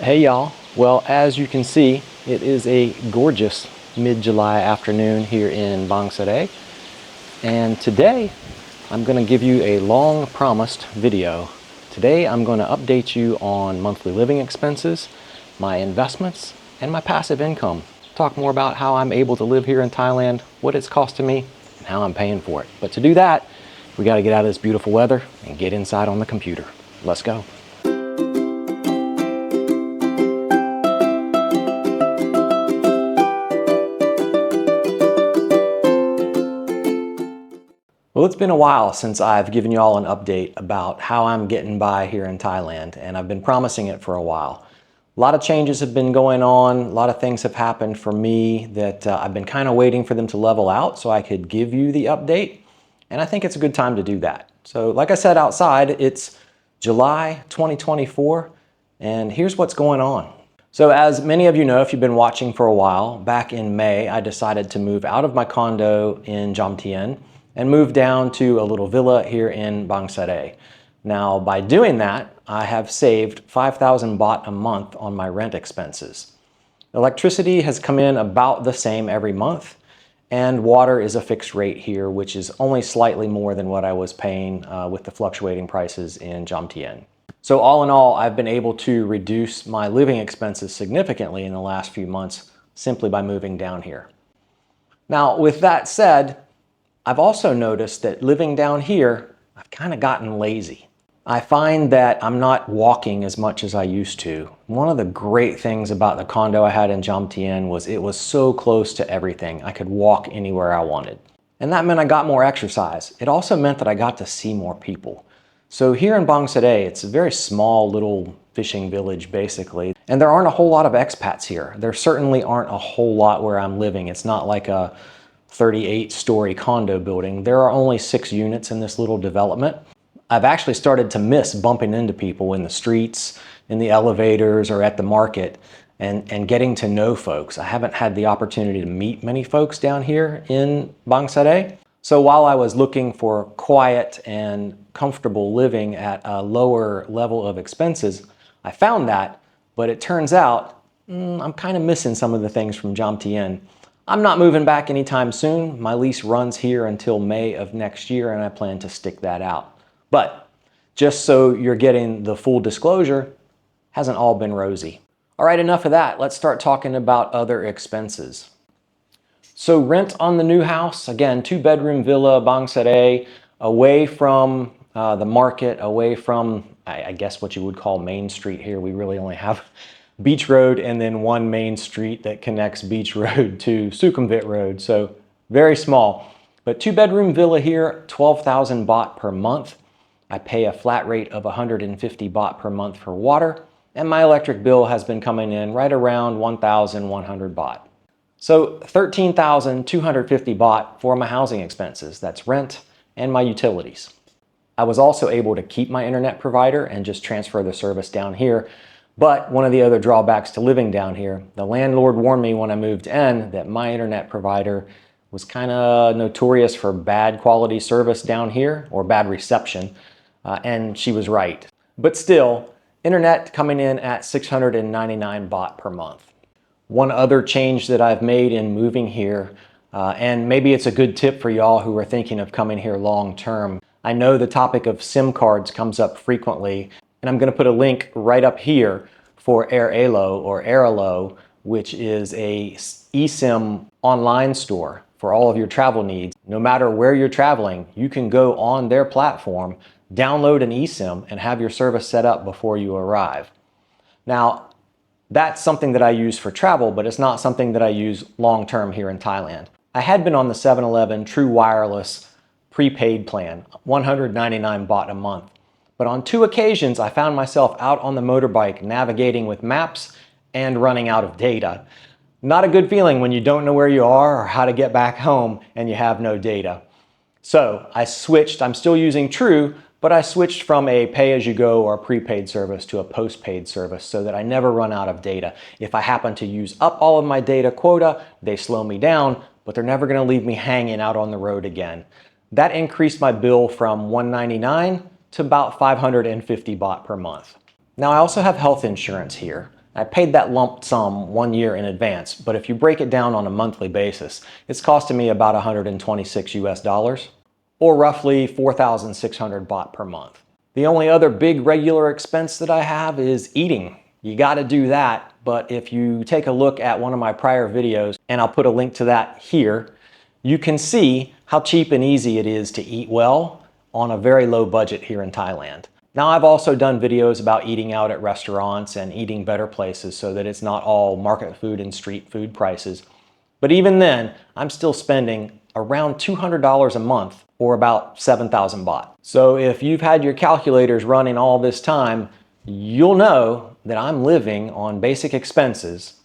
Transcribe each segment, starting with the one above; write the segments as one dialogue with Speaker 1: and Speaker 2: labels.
Speaker 1: Hey y'all, well as you can see it is a gorgeous mid-July afternoon here in Bangsaray, and today I'm going to give you a long promised video. Today I'm going to update you on monthly living expenses, my investments, and my passive income. Talk more about how I'm able to live here in Thailand, what it's costing me, and how I'm paying for it. But to do that, we got to get out of this beautiful weather and get inside on the computer. Let's go. Well, it's been a while since I've given you all an update about how I'm getting by here in Thailand, and I've been promising it for a while. A lot of changes have been going on, a lot of things have happened for me that I've been kind of waiting for them to level out so I could give you the update, and I think it's a good time to do that. So like I said outside, it's July 2024, and here's what's going on. So as many of you know, if you've been watching for a while, back in May, I decided to move out of my condo in Jomtien and moved down to a little villa here in Bangsaray. Now, by doing that, I have saved 5,000 baht a month on my rent expenses. Electricity has come in about the same every month, and water is a fixed rate here, which is only slightly more than what I was paying with the fluctuating prices in Jomtien. So all in all, I've been able to reduce my living expenses significantly in the last few months simply by moving down here. Now, with that said, I've also noticed that living down here, I've kind of gotten lazy. I find that I'm not walking as much as I used to. One of the great things about the condo I had in Jomtien was it was so close to everything. I could walk anywhere I wanted. And that meant I got more exercise. It also meant that I got to see more people. So here in Bangsaray, it's a very small little fishing village basically. And there aren't a whole lot of expats here. There certainly aren't a whole lot where I'm living. It's not like a 38-story condo building. There are only 6 units in this little development. I've actually started to miss bumping into people in the streets, in the elevators, or at the market, and getting to know folks. I haven't had the opportunity to meet many folks down here in Bangsaray. So while I was looking for quiet and comfortable living at a lower level of expenses, I found that, but it turns out I'm kind of missing some of the things from Jomtien. I'm not moving back anytime soon. My lease runs here until May of next year, and I plan to stick that out. But just so you're getting the full disclosure, hasn't all been rosy. All right, enough of that. Let's start talking about other expenses. So rent on the new house, again, 2-bedroom villa, Bangsaray, away from the market, away from, I guess what you would call Main Street here. We really only have Beach Road and then one main street that connects Beach Road to Sukhumvit Road. So very small, but 2-bedroom villa here, 12,000 baht per month. I pay a flat rate of 150 baht per month for water, and my electric bill has been coming in right around 1,100 baht. So 13,250 baht for my housing expenses. That's rent and my utilities. I was also able to keep my internet provider and just transfer the service down here. But one of the other drawbacks to living down here, the landlord warned me when I moved in that my internet provider was kind of notorious for bad quality service down here, or bad reception, and she was right. But still, internet coming in at 699 baht per month. One other change that I've made in moving here, and maybe it's a good tip for y'all who are thinking of coming here long term. I know the topic of SIM cards comes up frequently, and I'm going to put a link right up here for Airalo or Airalo, which is a eSIM online store for all of your travel needs. No matter where you're traveling, you can go on their platform, download an eSIM, and have your service set up before you arrive. Now, that's something that I use for travel, but it's not something that I use long-term here in Thailand. I had been on the 7-Eleven True Wireless prepaid plan, 199 baht a month. But on 2 occasions, I found myself out on the motorbike navigating with maps and running out of data. Not a good feeling when you don't know where you are or how to get back home and you have no data. So I switched. I'm still using True, but I switched from a pay-as-you-go or prepaid service to a postpaid service so that I never run out of data. If I happen to use up all of my data quota, they slow me down, but they're never going to leave me hanging out on the road again. That increased my bill from 199 to about 550 baht per month. Now I also have health insurance here. I paid that lump sum 1 year in advance, but if you break it down on a monthly basis, it's costing me about 126 US dollars, or roughly 4,600 baht per month. The only other big regular expense that I have is eating. You gotta do that, but if you take a look at one of my prior videos, and I'll put a link to that here, you can see how cheap and easy it is to eat well on a very low budget here in Thailand. Now, I've also done videos about eating out at restaurants and eating better places so that it's not all market food and street food prices. But even then, I'm still spending around $200 a month, or about 7,000 baht. So if you've had your calculators running all this time, you'll know that I'm living on basic expenses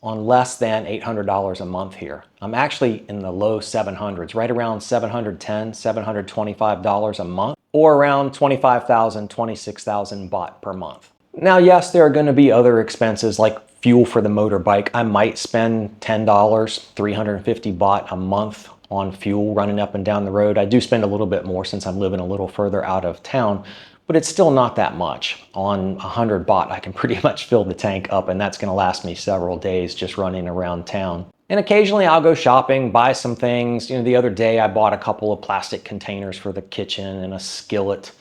Speaker 1: on less than $800 a month here. I'm actually in the low 700s, right around $710, $725 a month, or around 25,000, 26,000 baht per month. Now, yes, there are going to be other expenses like fuel for the motorbike. I might spend $10, 350 baht a month on fuel running up and down the road. I do spend a little bit more since I'm living a little further out of town, but it's still not that much. On 100 baht, I can pretty much fill the tank up, and that's going to last me several days just running around town. And occasionally I'll go shopping, buy some things. You know, the other day I bought a couple of plastic containers for the kitchen and a skillet.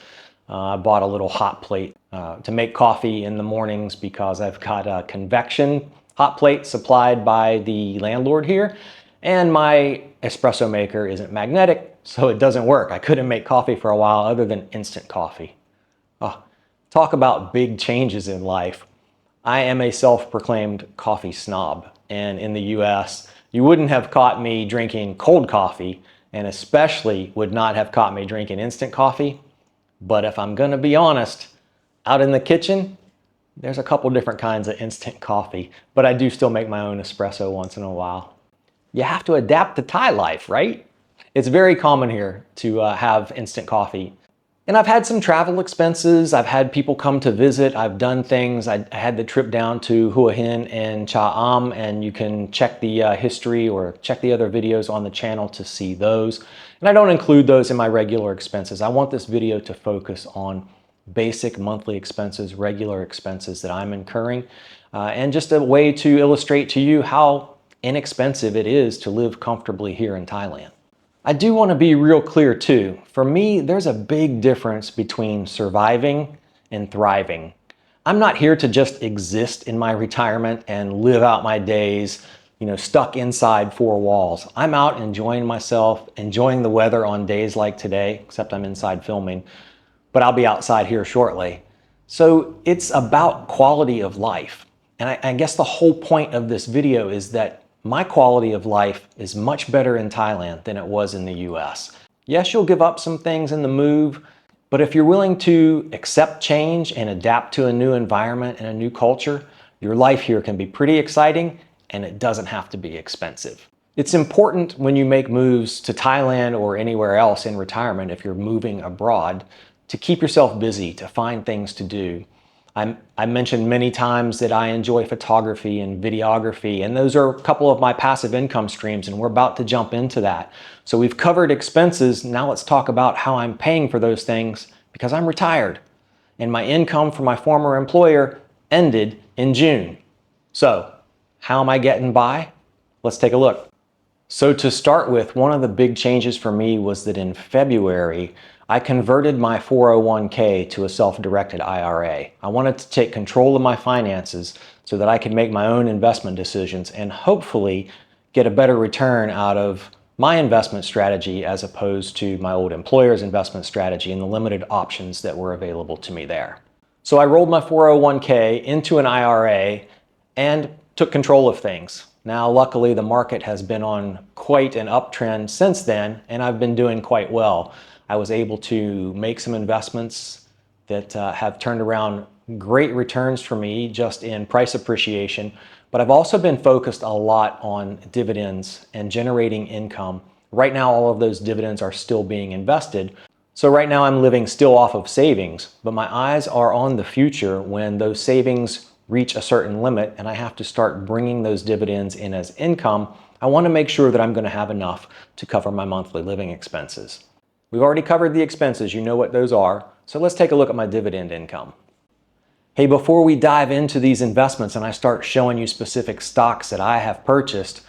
Speaker 1: I bought a little hot plate to make coffee in the mornings because I've got a convection hot plate supplied by the landlord here, and my espresso maker isn't magnetic, so it doesn't work. I couldn't make coffee for a while other than instant coffee. Oh, talk about big changes in life. I am a self-proclaimed coffee snob, and in the US, you wouldn't have caught me drinking cold coffee, and especially would not have caught me drinking instant coffee. But if I'm gonna be honest, out in the kitchen, there's a couple different kinds of instant coffee, but I do still make my own espresso once in a while. You have to adapt to Thai life, right? It's very common here to have instant coffee. And I've had some travel expenses. I've had people come to visit. I've done things. I had the trip down to Hua Hin and Cha Am, and you can check the history or check the other videos on the channel to see those. And I don't include those in my regular expenses. I want this video to focus on basic monthly expenses, regular expenses that I'm incurring, and just a way to illustrate to you how inexpensive it is to live comfortably here in Thailand. I do want to be real clear too. For me, there's a big difference between surviving and thriving. I'm not here to just exist in my retirement and live out my days, stuck inside four walls. I'm out enjoying myself, enjoying the weather on days like today, except I'm inside filming, but I'll be outside here shortly. So it's about quality of life. And I guess the whole point of this video is that my quality of life is much better in Thailand than it was in the US. Yes, you'll give up some things in the move, but if you're willing to accept change and adapt to a new environment and a new culture, your life here can be pretty exciting, and it doesn't have to be expensive. It's important when you make moves to Thailand or anywhere else in retirement, if you're moving abroad, to keep yourself busy, to find things to do. I mentioned many times that I enjoy photography and videography, and those are a couple of my passive income streams, and we're about to jump into that. So we've covered expenses. Now let's talk about how I'm paying for those things, because I'm retired and my income from my former employer ended in June. So how am I getting by? Let's take a look. So to start with, one of the big changes for me was that in February, I converted my 401k to a self-directed IRA. I wanted to take control of my finances so that I could make my own investment decisions and hopefully get a better return out of my investment strategy as opposed to my old employer's investment strategy and the limited options that were available to me there. So I rolled my 401k into an IRA and took control of things. Now, luckily, the market has been on quite an uptrend since then, and I've been doing quite well. I was able to make some investments that have turned around great returns for me just in price appreciation, but I've also been focused a lot on dividends and generating income. Right now, all of those dividends are still being invested. So right now I'm living still off of savings, but my eyes are on the future when those savings reach a certain limit and I have to start bringing those dividends in as income. I want to make sure that I'm going to have enough to cover my monthly living expenses. We've already covered the expenses, you know what those are, so let's take a look at my dividend income. Hey, before we dive into these investments and I start showing you specific stocks that I have purchased,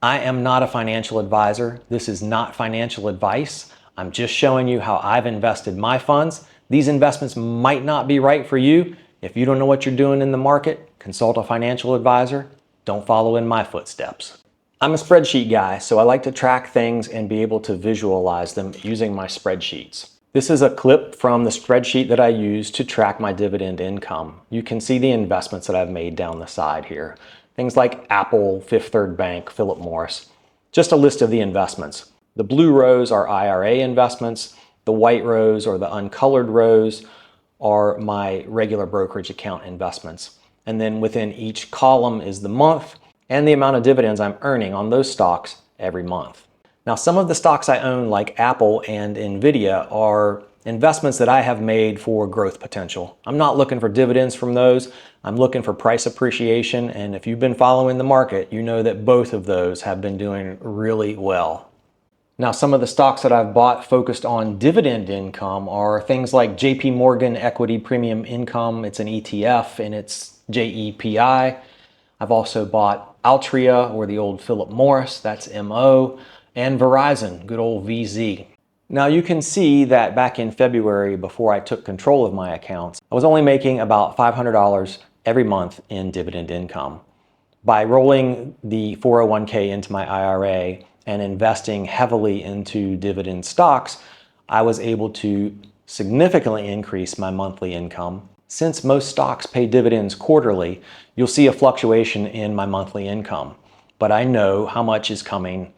Speaker 1: I am not a financial advisor. This is not financial advice. I'm just showing you how I've invested my funds. These investments might not be right for you. If you don't know what you're doing in the market, consult a financial advisor. Don't follow in my footsteps. I'm a spreadsheet guy, so I like to track things and be able to visualize them using my spreadsheets. This is a clip from the spreadsheet that I use to track my dividend income. You can see the investments that I've made down the side here. Things like Apple, Fifth Third Bank, Philip Morris. Just a list of the investments. The blue rows are IRA investments. The white rows, or the uncolored rows, are my regular brokerage account investments. And then within each column is the month and the amount of dividends I'm earning on those stocks every month. Now, some of the stocks I own, like Apple and Nvidia, are investments that I have made for growth potential. I'm not looking for dividends from those. I'm looking for price appreciation. And if you've been following the market, you know that both of those have been doing really well. Now, some of the stocks that I've bought focused on dividend income are things like JP Morgan Equity Premium Income. It's an ETF and it's JEPI. I've also bought Altria, or the old Philip Morris, that's MO, and Verizon, good old VZ. Now you can see that back in February, before I took control of my accounts, I was only making about $500 every month in dividend income. By rolling the 401k into my IRA and investing heavily into dividend stocks, I was able to significantly increase my monthly income. Since most stocks pay dividends quarterly, you'll see a fluctuation in my monthly income. But I know how much is coming,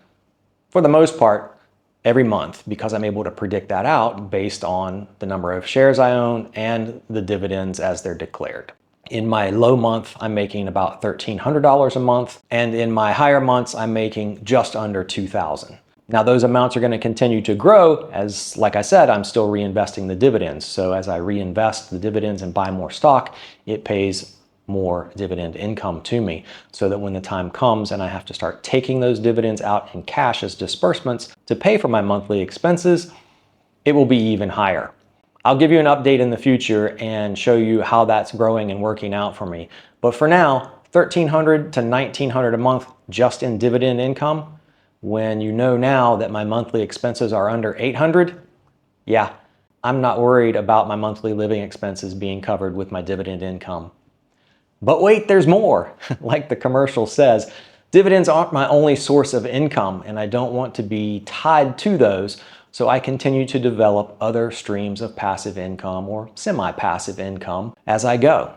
Speaker 1: for the most part, every month, because I'm able to predict that out based on the number of shares I own and the dividends as they're declared. In my low month, I'm making about $1,300 a month, and in my higher months, I'm making just under $2,000. Now, those amounts are going to continue to grow as, like I said, I'm still reinvesting the dividends. So as I reinvest the dividends and buy more stock, it pays more dividend income to me, so that when the time comes and I have to start taking those dividends out in cash as disbursements to pay for my monthly expenses, it will be even higher. I'll give you an update in the future and show you how that's growing and working out for me. But for now, $1,300 to $1,900 a month just in dividend income, when you know now that my monthly expenses are under $800, yeah, I'm not worried about my monthly living expenses being covered with my dividend income. But wait, there's more. Like the commercial says, dividends aren't my only source of income, and I don't want to be tied to those, so I continue to develop other streams of passive income or semi-passive income as I go.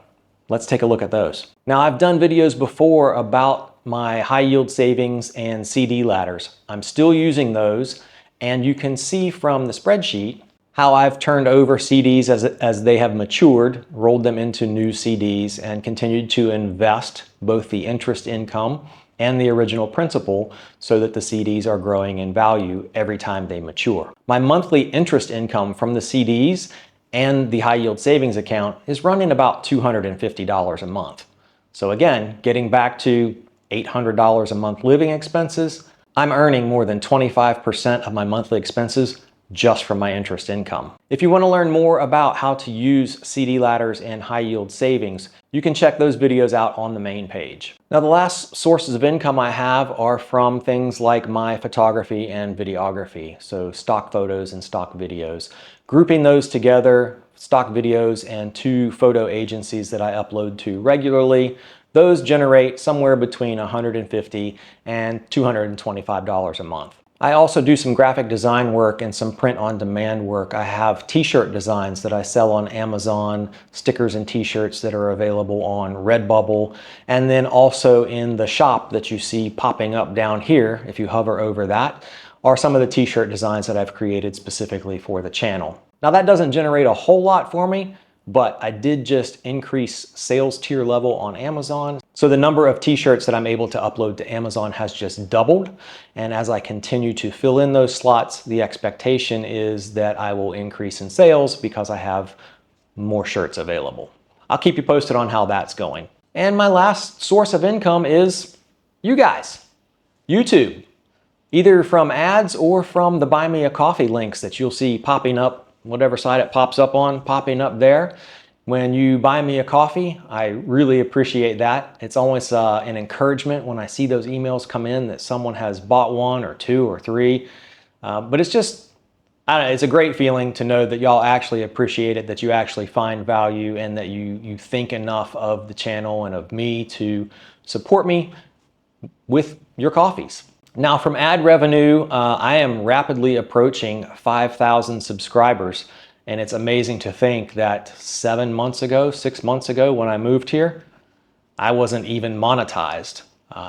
Speaker 1: Let's take a look at those. Now, I've done videos before about my high yield savings and CD ladders. I'm still using those, and you can see from the spreadsheet how I've turned over CDs as they have matured, rolled them into new CDs, and continued to invest both the interest income and the original principal so that the CDs are growing in value every time they mature. My monthly interest income from the CDs and the high yield savings account is running about $250 a month. So again, getting back to $800 a month living expenses, I'm earning more than 25% of my monthly expenses just from my interest income. If you want to learn more about how to use CD ladders and high yield savings, you can check those videos out on the main page. Now, the last sources of income I have are from things like my photography and videography, so stock photos and stock videos. Grouping those together, stock videos and 2 photo agencies that I upload to regularly, those generate somewhere between $150 and $225 a month. I also do some graphic design work and some print-on-demand work. I have t-shirt designs that I sell on Amazon, stickers and t-shirts that are available on Redbubble, and then also in the shop that you see popping up down here, if you hover over that, are some of the t-shirt designs that I've created specifically for the channel. Now, that doesn't generate a whole lot for me, but I did just increase sales tier level on Amazon. So the number of t-shirts that I'm able to upload to Amazon has just doubled. And as I continue to fill in those slots, the expectation is that I will increase in sales because I have more shirts available. I'll keep you posted on how that's going. And my last source of income is you guys, YouTube, either from ads or from the Buy Me a Coffee links that you'll see popping up, whatever side it pops up on, popping up there. When you buy me a coffee, I really appreciate that. It's always an encouragement when I see those emails come in that someone has bought one or two or three. But it's just, I don't know, it's a great feeling to know that y'all actually appreciate it, that you actually find value, and that you think enough of the channel and of me to support me with your coffees. Now, from ad revenue, I am rapidly approaching 5,000 subscribers. And it's amazing to think that 6 months ago, when I moved here, I wasn't even monetized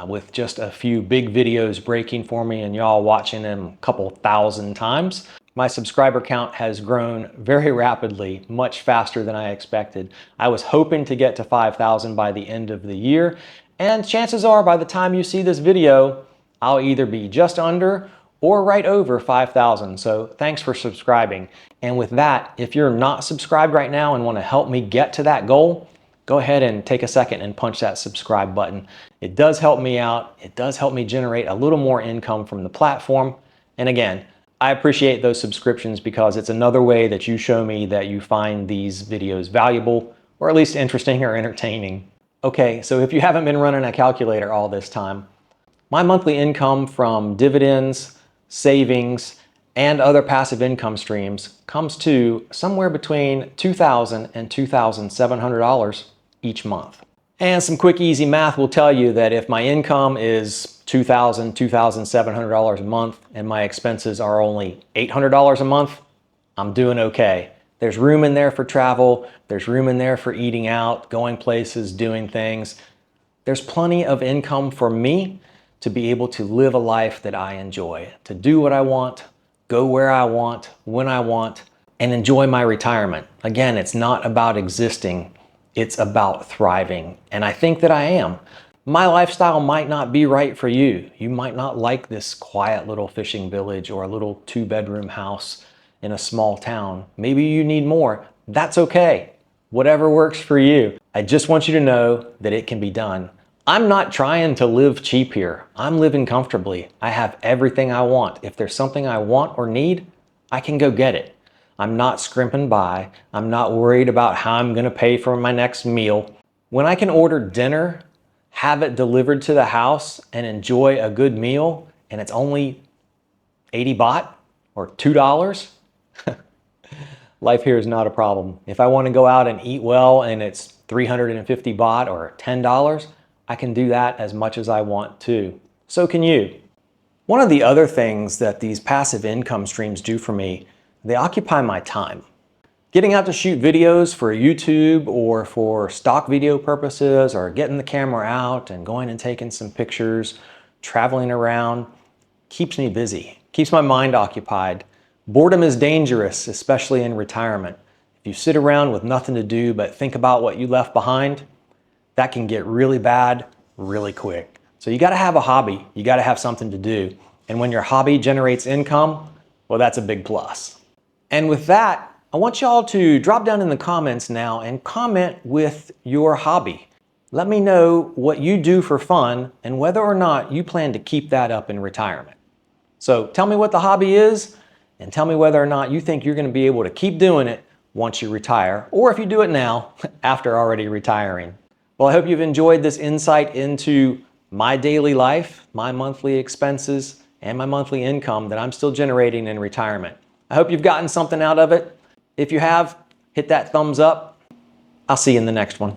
Speaker 1: with just a few big videos breaking for me and y'all watching them a couple thousand times. My subscriber count has grown very rapidly, much faster than I expected. I was hoping to get to 5,000 by the end of the year, and chances are by the time you see this video, I'll either be just under or right over 5,000. So thanks for subscribing. And with that, if you're not subscribed right now and want to help me get to that goal, go ahead and take a second and punch that subscribe button. It does help me out. It does help me generate a little more income from the platform. And again, I appreciate those subscriptions because it's another way that you show me that you find these videos valuable, or at least interesting or entertaining. Okay, so if you haven't been running a calculator all this time, my monthly income from dividends, savings, and other passive income streams comes to somewhere between $2,000 and $2,700 each month. And some quick easy math will tell you that if my income is $2,000, $2,700 a month and my expenses are only $800 a month, I'm doing okay. There's room in there for travel, there's room in there for eating out, going places, doing things. There's plenty of income for me to be able to live a life that I enjoy, to do what I want, go where I want, when I want, and enjoy my retirement. Again, it's not about existing, it's about thriving. And I think that I am. My lifestyle might not be right for you. You might not like this quiet little fishing village or a little 2-bedroom house in a small town. Maybe you need more. That's okay. Whatever works for you. I just want you to know that it can be done. I'm not trying to live cheap here. I'm living comfortably. I have everything I want. If there's something I want or need, I can go get it. I'm not scrimping by. I'm not worried about how I'm going to pay for my next meal. When I can order dinner, have it delivered to the house, and enjoy a good meal, and it's only 80 baht or $2, life here is not a problem. If I want to go out and eat well and it's 350 baht or $10, I can do that as much as I want to. So can you. One of the other things that these passive income streams do for me, they occupy my time. Getting out to shoot videos for YouTube or for stock video purposes, or getting the camera out and going and taking some pictures, traveling around, keeps me busy, keeps my mind occupied. Boredom is dangerous, especially in retirement. If you sit around with nothing to do but think about what you left behind, that can get really bad really quick. So you gotta have a hobby, you gotta have something to do. And when your hobby generates income, well, that's a big plus. And with that, I want y'all to drop down in the comments now and comment with your hobby. Let me know what you do for fun and whether or not you plan to keep that up in retirement. So tell me what the hobby is and tell me whether or not you think you're gonna be able to keep doing it once you retire, or if you do it now after already retiring. Well, I hope you've enjoyed this insight into my daily life, my monthly expenses, and my monthly income that I'm still generating in retirement. I hope you've gotten something out of it. If you have, hit that thumbs up. I'll see you in the next one.